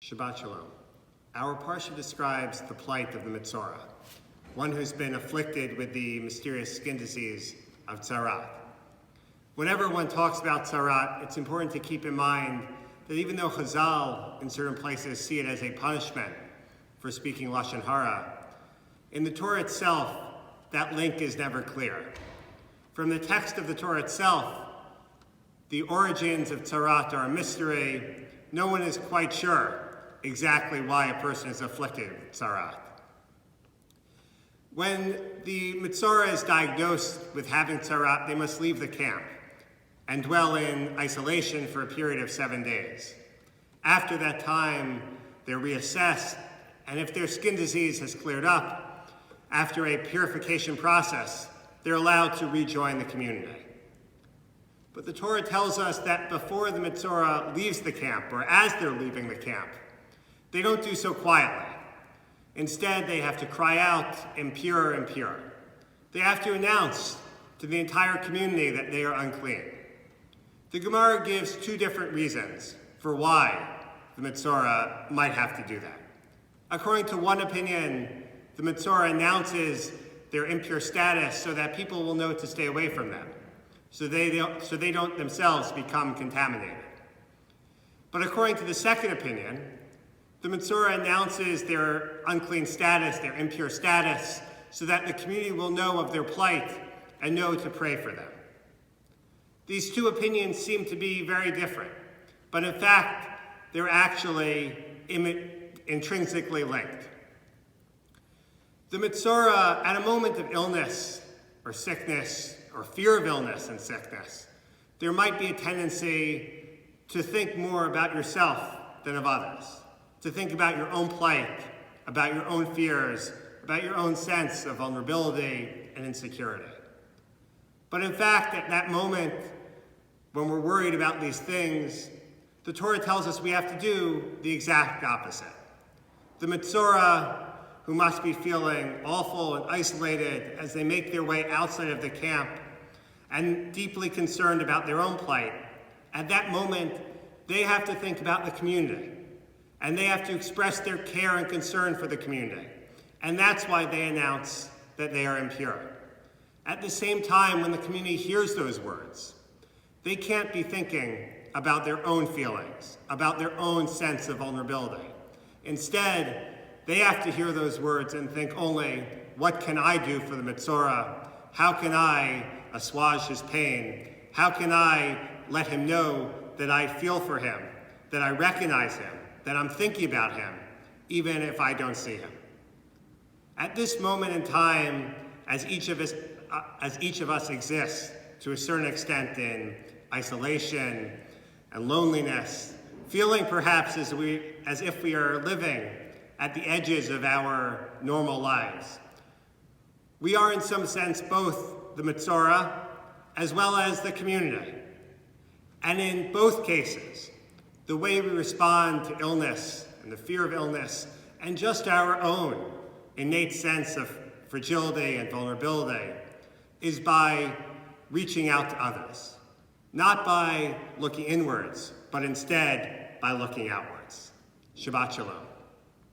Shabbat Shalom. Our parsha describes the plight of the Metzora, one who's been afflicted with the mysterious skin disease of Tzara. Whenever one talks about Tzara, it's important to keep in mind that even though Chazal in certain places see it as a punishment for speaking Lashon Hara, in the Torah itself, that link is never clear. From the text of the Torah itself, the origins of Tzarat are a mystery. No one is quite sure exactly why a person is afflicted with Tzarat. When the Metzora is diagnosed with having Tzarat, they must leave the camp and dwell in isolation for a period of 7 days. After that time, they're reassessed, and if their skin disease has cleared up, after a purification process, they're allowed to rejoin the community. But the Torah tells us that before the Metzora leaves the camp, or as they're leaving the camp, they don't do so quietly. Instead, they have to cry out, impure, impure. They have to announce to the entire community that they are unclean. The Gemara gives two different reasons for why the Metzora might have to do that. According to one opinion, the Metzora announces their impure status so that people will know to stay away from them, so they don't themselves become contaminated. But according to the second opinion, the Metzora announces their unclean status, their impure status, so that the community will know of their plight and know to pray for them. These two opinions seem to be very different, but in fact, they're actually intrinsically linked. The Metzora, at a moment of illness or sickness or fear of illness and sickness, there might be a tendency to think more about yourself than of others, to think about your own plight, about your own fears, about your own sense of vulnerability and insecurity. But in fact, at that moment, when we're worried about these things, the Torah tells us we have to do the exact opposite. The Metzora, who must be feeling awful and isolated as they make their way outside of the camp and deeply concerned about their own plight, at that moment, they have to think about the community, and they have to express their care and concern for the community. And that's why they announce that they are impure. At the same time, when the community hears those words, they can't be thinking about their own feelings, about their own sense of vulnerability. Instead, they have to hear those words and think only, what can I do for the Metzora? How can I assuage his pain? How can I let him know that I feel for him, that I recognize him, that I'm thinking about him, even if I don't see him? At this moment in time, as each of us exists to a certain extent in isolation and loneliness, feeling perhaps as if we are living at the edges of our normal lives, we are in some sense both the Metzora as well as the community. And in both cases, the way we respond to illness and the fear of illness and just our own innate sense of fragility and vulnerability is by reaching out to others, not by looking inwards, but instead by looking outwards. Shabbat Shalom.